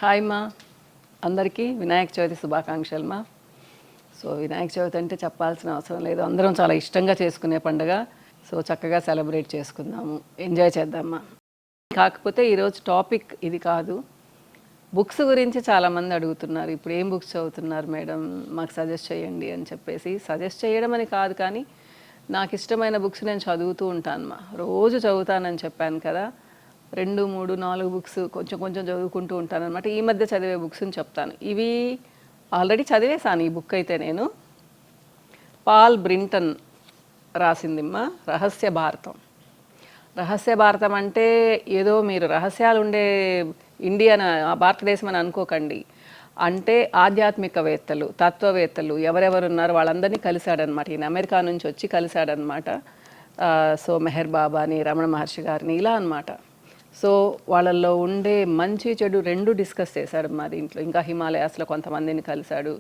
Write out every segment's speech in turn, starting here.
Hi మా అందరికీ వినాయక చవితి శుభాకాంక్షలు మా. సో వినాయక చవితి అంటే చెప్పాల్సిన అవసరం లేదు, అందరం చాలా ఇష్టంగా చేసుకునే పండుగ. సో చక్కగా సెలబ్రేట్ చేసుకుందాము, ఎంజాయ్ చేద్దామా. కాకపోతే ఈరోజు టాపిక్ ఇది కాదు. బుక్స్ గురించి చాలామంది అడుగుతున్నారు, ఇప్పుడు ఏం బుక్స్ చదువుతున్నారు మేడం, మాకు సజెస్ట్ చేయండి అని చెప్పేసి. సజెస్ట్ చేయడం అని కాదు, కానీ నాకు ఇష్టమైన బుక్స్ నేను చదువుతూ ఉంటాను మా. రోజు చదువుతానని చెప్పాను కదా, 2, 3, 4 బుక్స్ కొంచెం కొంచెం చదువుకుంటూ ఉంటాను అనమాట. ఈ మధ్య చదివే బుక్స్ని చెప్తాను. ఇవి ఆల్రెడీ చదివేశాను. ఈ బుక్ అయితే నేను పాల్ బ్రింటన్ రాసిందిమ్మా, రహస్య భారతం. రహస్య భారతం అంటే ఏదో మీరు రహస్యాలు ఉండే ఇండియా భారతదేశం అని అనుకోకండి. అంటే ఆధ్యాత్మికవేత్తలు, తత్వవేత్తలు ఎవరెవరున్నారు వాళ్ళందరినీ కలిశాడనమాట. ఈయన అమెరికా నుంచి వచ్చి కలిశాడనమాట. సో మెహర్ బాబాని, రమణ మహర్షి గారిని, ఇలా అనమాట. సో వాళ్ళల్లో ఉండే మంచి చెడు రెండు డిస్కస్ చేశాడు మా దీంట్లో. ఇంకా హిమాలయాస్లో కొంతమందిని కలిశాడు.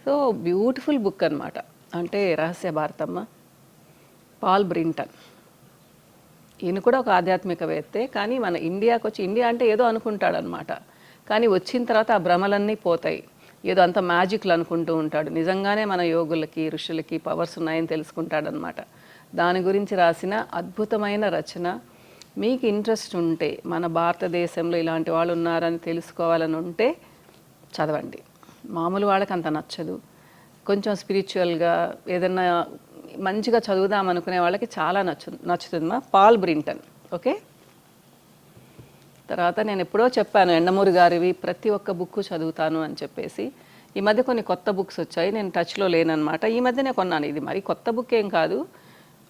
సో బ్యూటిఫుల్ బుక్ అనమాట. అంటే రహస్య భారతమ్మ, పాల్ బ్రింటన్. ఈయన కూడా ఒక ఆధ్యాత్మికవేత్తే, కానీ మన ఇండియాకి వచ్చి, ఇండియా అంటే ఏదో అనుకుంటాడనమాట, కానీ వచ్చిన తర్వాత ఆ భ్రమలన్నీ పోతాయి. ఏదో అంత మ్యాజిక్లు అనుకుంటూ ఉంటాడు. నిజంగానే మన యోగులకి, ఋషులకి పవర్స్ ఉన్నాయని తెలుసుకుంటాడనమాట. దాని గురించి రాసిన అద్భుతమైన రచన. మీకు ఇంట్రెస్ట్ ఉంటే, మన భారతదేశంలో ఇలాంటి వాళ్ళు ఉన్నారని తెలుసుకోవాలని ఉంటే చదవండి. మామూలు వాళ్ళకి అంత నచ్చదు. కొంచెం స్పిరిచువల్గా ఏదన్నా మంచిగా చదువుదాం అనుకునే వాళ్ళకి చాలా నచ్చుతుందమ్మా. పాల్ బ్రింటన్. ఓకే. తర్వాత నేను ఎప్పుడో చెప్పాను, ఎండమూరి గారివి ప్రతి ఒక్క బుక్ చదువుతాను అని చెప్పేసి. ఈ మధ్య కొన్ని కొత్త బుక్స్ వచ్చాయి, నేను టచ్లో లేనమాట. ఈ మధ్యనే కొన్నాను. ఇది మరి కొత్త బుక్ ఏం కాదు,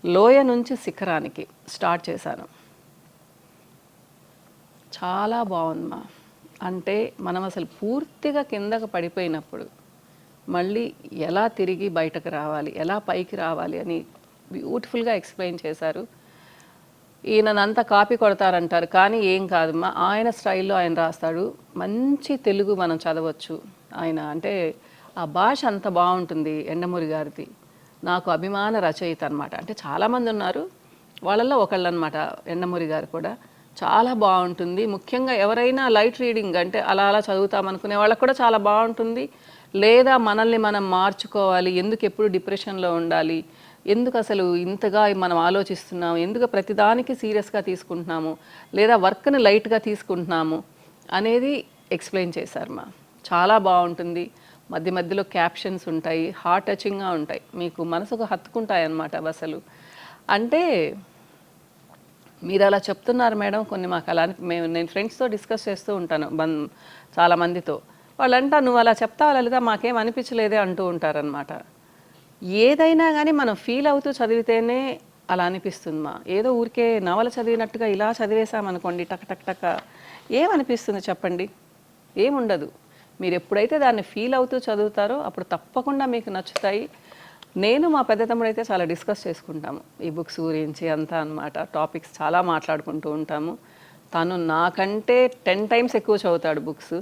లోయ నుంచి శిఖరానికి స్టార్ట్ చేశాను. చాలా బాగుందమ్మా. అంటే మనం అసలు పూర్తిగా కిందకు పడిపోయినప్పుడు మళ్ళీ ఎలా తిరిగి బయటకు రావాలి, ఎలా పైకి రావాలి అని బ్యూటిఫుల్గా ఎక్స్ప్లెయిన్ చేశారు. ఈయనంతా కాపీ కొడతారంటారు, కానీ ఏం కాదమ్మా, ఆయన స్టైల్లో ఆయన రాస్తాడు. మంచి తెలుగు మనం చదవచ్చు. ఆయన అంటే ఆ భాష అంత బాగుంటుంది ఎండమూరి గారిది. నాకు అభిమాన రచయిత అనమాట. అంటే చాలామంది ఉన్నారు, వాళ్ళల్లో ఒకళ్ళు అనమాట ఎండమూరి గారు కూడా. చాలా బాగుంటుంది. ముఖ్యంగా ఎవరైనా లైట్ రీడింగ్ అంటే అలా అలా చదువుతామనుకునే వాళ్ళకు కూడా చాలా బాగుంటుంది. లేదా మనల్ని మనం మార్చుకోవాలి, ఎందుకు ఎప్పుడు డిప్రెషన్లో ఉండాలి, ఎందుకు అసలు ఇంతగా మనం ఆలోచిస్తున్నాము, ఎందుకు ప్రతిదానికి సీరియస్గా తీసుకుంటున్నాము, లేదా వర్క్ని లైట్గా తీసుకుంటున్నాము అనేది ఎక్స్ప్లెయిన్ చేశారు మా. చాలా బాగుంటుంది. మధ్య మధ్యలో క్యాప్షన్స్ ఉంటాయి, హార్ట్ టచింగ్గా ఉంటాయి, మీకు మనసుకు హత్తుకుంటాయి అన్నమాట అసలు. అంటే మీరు అలా చెప్తున్నారు మేడం, కొన్ని మాకు అలా నేను ఫ్రెండ్స్తో డిస్కస్ చేస్తూ ఉంటాను చాలామందితో. వాళ్ళంటా నువ్వు అలా చెప్తావా లేదా, మాకేం అనిపించలేదే అంటూ ఉంటారనమాట. ఏదైనా కానీ మనం ఫీల్ అవుతూ చదివితేనే అలా అనిపిస్తుంది మా. ఏదో ఊరికే నవల చదివినట్టుగా ఇలా చదివేశామనుకోండి టక్ టక్ టక్, ఏమనిపిస్తుంది చెప్పండి? ఏముండదు. మీరు ఎప్పుడైతే దాన్ని ఫీల్ అవుతూ చదువుతారో అప్పుడు తప్పకుండా మీకు నచ్చుతాయి. నేను మా పెద్ద తమ్ముడైతే చాలా డిస్కస్ చేసుకుంటాము ఈ బుక్స్ గురించి అంతా అనమాట. టాపిక్స్ చాలా మాట్లాడుకుంటూ ఉంటాము. తను నాకంటే 10 times ఎక్కువ చదువుతాడు బుక్స్.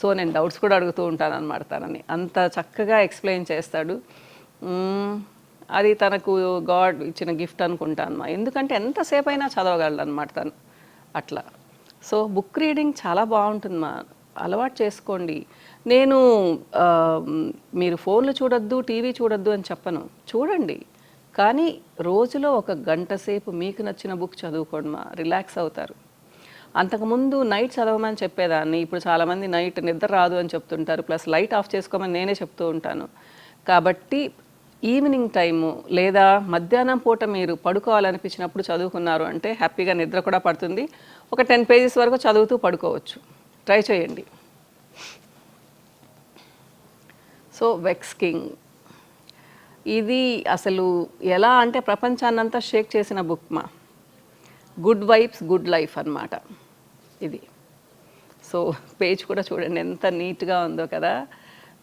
సో నేను డౌట్స్ కూడా అడుగుతూ ఉంటాను అనమాట తనని. అంత చక్కగా ఎక్స్ప్లెయిన్ చేస్తాడు. అది తనకు గాడ్ ఇచ్చిన గిఫ్ట్ అనుకుంటాను. ఎందుకంటే ఎంతసేపు అయినా చదవగలడు అనమాట తను అట్లా. సో బుక్ రీడింగ్ చాలా బాగుంటుంది మా, అలవాటు చేసుకోండి. నేను మీరు ఫోన్లు చూడొద్దు, టీవీ చూడొద్దు అని చెప్పను, చూడండి. కానీ రోజులో 1 గంట సేపు మీకు నచ్చిన బుక్ చదువుకోండి మా, రిలాక్స్ అవుతారు. అంతకుముందు నైట్ చదవమని చెప్పేదాన్ని, ఇప్పుడు చాలామంది నైట్ నిద్ర రాదు అని చెప్తుంటారు, ప్లస్ లైట్ ఆఫ్ చేసుకోమని నేనే చెప్తూ ఉంటాను. కాబట్టి ఈవినింగ్ టైము లేదా మధ్యాహ్నం పూట మీరు పడుకోవాలనిపించినప్పుడు చదువుకున్నారు అంటే హ్యాపీగా నిద్ర కూడా పడుతుంది. ఒక 10 pages వరకు చదువుతూ పడుకోవచ్చు. ట్రై చేయండి. సో వెక్స్ కింగ్, ఇది అసలు ఎలా అంటే ప్రపంచాన్నంతా షేక్ చేసిన బుక్ మా. గుడ్ వైబ్స్ గుడ్ లైఫ్ అన్నమాట ఇది. సో పేజ్ కూడా చూడండి ఎంత నీట్గా ఉందో కదా.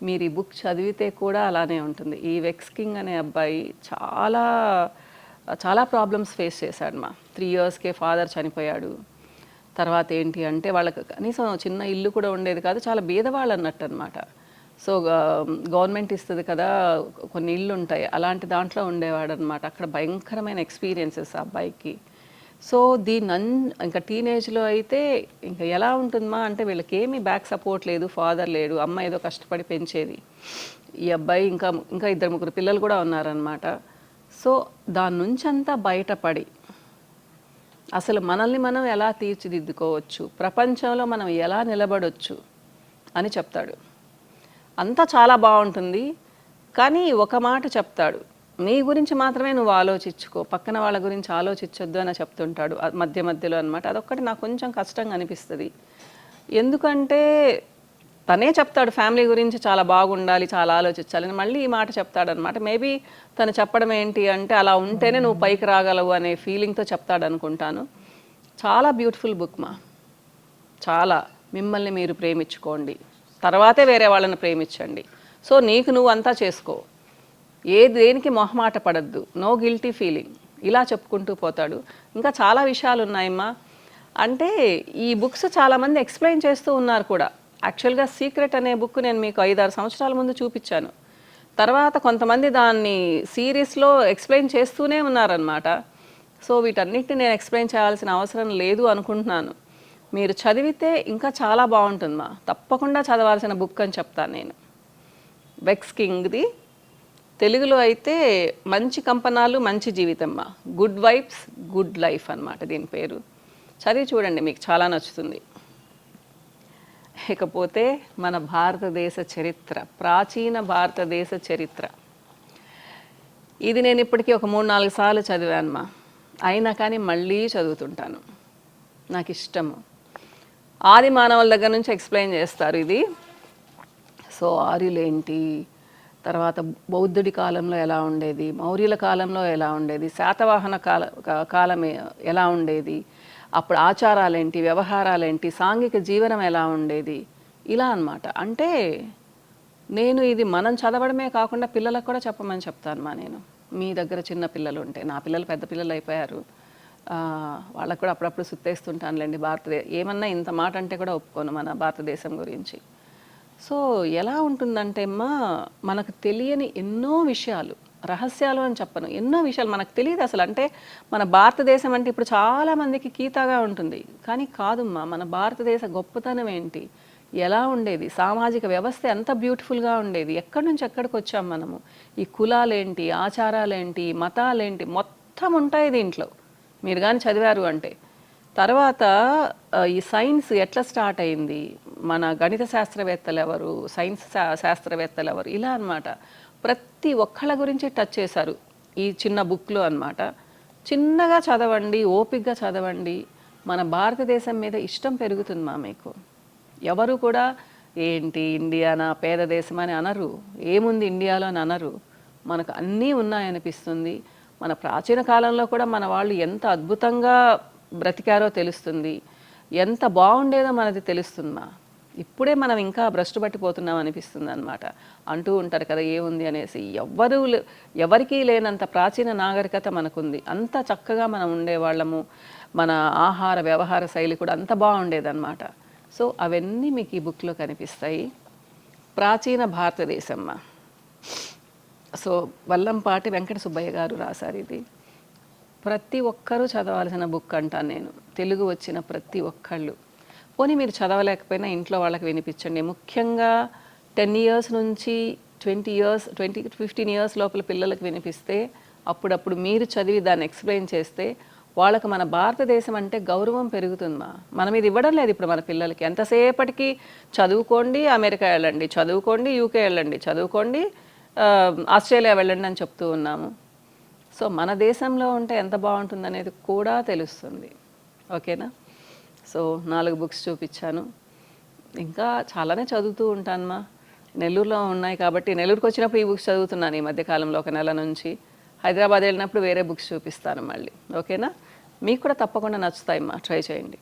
మీరు ఈ బుక్ చదివితే కూడా అలానే ఉంటుంది. ఈ వెక్స్ కింగ్ అనే అబ్బాయి చాలా చాలా ప్రాబ్లమ్స్ ఫేస్ చేశాడు మా. 3 yearsకే ఫాదర్ చనిపోయాడు. తర్వాత ఏంటి అంటే వాళ్ళకి కనీసం చిన్న ఇల్లు కూడా ఉండేది కాదు, చాలా బీదవాళ్ళు అన్నట్టు అనమాట. సో గవర్నమెంట్ ఇస్తుంది కదా కొన్ని ఇళ్ళు ఉంటాయి, అలాంటి దాంట్లో ఉండేవాడు అనమాట. అక్కడ భయంకరమైన ఎక్స్పీరియన్సెస్ ఆ అబ్బాయికి. సో ఇంకా టీనేజ్లో అయితే ఇంకా ఎలా ఉంటుందమ్మా అంటే వీళ్ళకి ఏమీ బ్యాక్ సపోర్ట్ లేదు, ఫాదర్ లేడు, అమ్మ ఏదో కష్టపడి పెంచేది, ఈ అబ్బాయి ఇంకా ఇంకా 2-3 పిల్లలు కూడా ఉన్నారనమాట. సో దాని నుంచి అంతా బయటపడి అసలు మనల్ని మనం ఎలా తీర్చిదిద్దుకోవచ్చు, ప్రపంచంలో మనం ఎలా నిలబడొచ్చు అని చెప్తాడు. అంతా చాలా బాగుంటుంది, కానీ ఒక మాట చెప్తాడు, నీ గురించి మాత్రమే నువ్వు ఆలోచించుకో, పక్కన వాళ్ళ గురించి ఆలోచించొద్దు అని చెప్తుంటాడు మధ్య మధ్యలో అనమాట. అదొక్కటి నాకు కొంచెం కష్టంగా అనిపిస్తుంది. ఎందుకంటే తనే చెప్తాడు ఫ్యామిలీ గురించి చాలా బాగుండాలి, చాలా ఆలోచించాలి అని, మళ్ళీ ఈ మాట చెప్తాడనమాట. మేబీ తను చెప్పడం ఏంటి అంటే అలా ఉంటేనే నువ్వు పైకి రాగలవు అనే ఫీలింగ్తో చెప్తాడు అనుకుంటాను. చాలా బ్యూటిఫుల్ బుక్ మా, చాలా. మిమ్మల్ని మీరు ప్రేమించుకోండి, తర్వాతే వేరే వాళ్ళని ప్రేమించండి. సో నీకు నువ్వు అంతా చేసుకో, దేనికి మొహమాట పడద్దు, నో గిల్టీ ఫీలింగ్, ఇలా చెప్పుకుంటూ పోతాడు. ఇంకా చాలా విషయాలు ఉన్నాయమ్మా. అంటే ఈ బుక్స్ చాలామంది ఎక్స్ప్లెయిన్ చేస్తూ ఉన్నారు కూడా. యాక్చువల్గా సీక్రెట్ అనే బుక్ నేను మీకు 5-6 సంవత్సరాల ముందు చూపించాను. తర్వాత కొంతమంది దాన్ని సిరీస్లో ఎక్స్ప్లెయిన్ చేస్తూనే ఉన్నారనమాట. సో వీటన్నిటిని నేను ఎక్స్ప్లెయిన్ చేయాల్సిన అవసరం లేదు అనుకుంటున్నాను. మీరు చదివితే ఇంకా చాలా బాగుంటుందమ్మా, తప్పకుండా చదవాల్సిన బుక్ అని చెప్తాను నేను. వెక్స్ కింగ్ది, తెలుగులో అయితే మంచి కంపనాలు మంచి జీవితమ్మా, గుడ్ వైబ్స్ గుడ్ లైఫ్ అన్నమాట దీని పేరు. చదివి చూడండి, మీకు చాలా నచ్చుతుంది. ఇకపోతే మన భారతదేశ చరిత్ర, ప్రాచీన భారతదేశ చరిత్ర, ఇది నేను ఇప్పటికీ ఒక 3-4 సార్లు చదివానమ్మా. అయినా కానీ మళ్ళీ చదువుతుంటాను, నాకు ఇష్టము. ఆది మానవుల దగ్గర నుంచి ఎక్స్ప్లెయిన్ చేస్తారు ఇది. సో ఆర్యులేంటి, తర్వాత బౌద్ధుడి కాలంలో ఎలా ఉండేది, మౌర్యుల కాలంలో ఎలా ఉండేది, శాతవాహన కాలం ఎలా ఉండేది, అప్పుడు ఆచారాలేంటి, వ్యవహారాలేంటి, సాంఘిక జీవనం ఎలా ఉండేది, ఇలా అన్నమాట. అంటే నేను ఇది మనం చదవడమే కాకుండా పిల్లలకు కూడా చెప్పమని చెప్తాను నేను. మీ దగ్గర చిన్న పిల్లలు ఉంటే, నా పిల్లలు పెద్ద పిల్లలు అయిపోయారు, వాళ్ళకు కూడా అప్పుడప్పుడు సుత్తేస్తుంటానులేండి. ఏమన్నా ఇంత మాట అంటే కూడా ఒప్పుకోను మన భారతదేశం గురించి. సో ఎలా ఉంటుందంటే అమ్మా, మనకు తెలియని ఎన్నో విషయాలు, రహస్యాలు అని చెప్పను, ఎన్నో విషయాలు మనకు తెలియదు అసలు. అంటే మన భారతదేశం అంటే ఇప్పుడు చాలామందికి కీతాగా ఉంటుంది, కానీ కాదమ్మా. మన భారతదేశ గొప్పతనం ఏంటి, ఎలా ఉండేది, సామాజిక వ్యవస్థ ఎంత బ్యూటిఫుల్గా ఉండేది, ఎక్కడి నుంచి ఎక్కడికి వచ్చాం మనము, ఈ కులాలేంటి, ఆచారాలేంటి, మతాలేంటి, మొత్తం ఉంటాయి దీంట్లో మీరు కానీ చదివారు అంటే. తర్వాత ఈ సైన్స్ ఎట్లా స్టార్ట్ అయింది, మన గణిత శాస్త్రవేత్తలు ఎవరు, సైన్స్ శాస్త్రవేత్తలు ఎవరు, ఇలా అన్నమాట. ప్రతి ఒక్కళ్ళ గురించి టచ్ చేశారు ఈ చిన్న బుక్లో అన్నమాట. చిన్నగా చదవండి, ఓపికగా చదవండి, మన భారతదేశం మీద ఇష్టం పెరుగుతుంది మీకు. ఎవరు కూడా ఏంటి ఇండియానా పేద దేశం అని అనరు, ఏముంది ఇండియాలో అని అనరు. మనకు అన్నీ ఉన్నాయనిపిస్తుంది. మన ప్రాచీన కాలంలో కూడా మన వాళ్ళు ఎంత అద్భుతంగా బ్రతికారో తెలుస్తుంది, ఎంత బాగుండేదో మనది తెలుస్తుందా. ఇప్పుడే మనం ఇంకా భ్రష్టు పట్టిపోతున్నాం అనిపిస్తుంది అనమాట. అంటూ ఉంటారు కదా ఏముంది అనేసి. ఎవరికీ లేనంత ప్రాచీన నాగరికత మనకుంది, అంత చక్కగా మనం ఉండేవాళ్ళము, మన ఆహార వ్యవహార శైలి కూడా అంత బాగుండేదన్నమాట. సో అవన్నీ మీకు ఈ బుక్లో కనిపిస్తాయి. ప్రాచీన భారతదేశమ్మ. సో వల్లంపాటి వెంకట సుబ్బయ్య గారు రాశారు ఇది. ప్రతి ఒక్కరూ చదవాల్సిన బుక్ అంటాను నేను, తెలుగు వచ్చిన ప్రతి ఒక్కళ్ళు. పోనీ మీరు చదవలేకపోయినా ఇంట్లో వాళ్ళకి వినిపించండి. ముఖ్యంగా 10 years నుంచి 15 years లోపల పిల్లలకు వినిపిస్తే, అప్పుడప్పుడు మీరు చదివి దాన్ని ఎక్స్ప్లెయిన్ చేస్తే వాళ్ళకి మన భారతదేశం అంటే గౌరవం పెరుగుతుందా. మనం ఇది ఇవ్వడం లేదు ఇప్పుడు మన పిల్లలకి. ఎంతసేపటికి చదువుకోండి, అమెరికా వెళ్ళండి, చదువుకోండి, యూకే వెళ్ళండి, చదువుకోండి, ఆస్ట్రేలియా వెళ్ళండి అని చెప్తూ ఉన్నాము. సో మన దేశంలో ఉంటే ఎంత బాగుంటుంది అనేది కూడా తెలుస్తుంది. ఓకేనా. సో 4 books చూపించాను, ఇంకా చాలానే చదువుతూ ఉంటానమ్మా. నెల్లూరులో ఉన్నాయి కాబట్టి నెల్లూరుకి వచ్చినప్పుడు ఈ బుక్స్ చదువుతున్నాను ఈ మధ్యకాలంలో 1 నెల నుంచి. హైదరాబాద్ వెళ్ళినప్పుడు వేరే బుక్స్ చూపిస్తాను మళ్ళీ. ఓకేనా. మీకు కూడా తప్పకుండా నచ్చుతాయమ్మా, ట్రై చేయండి.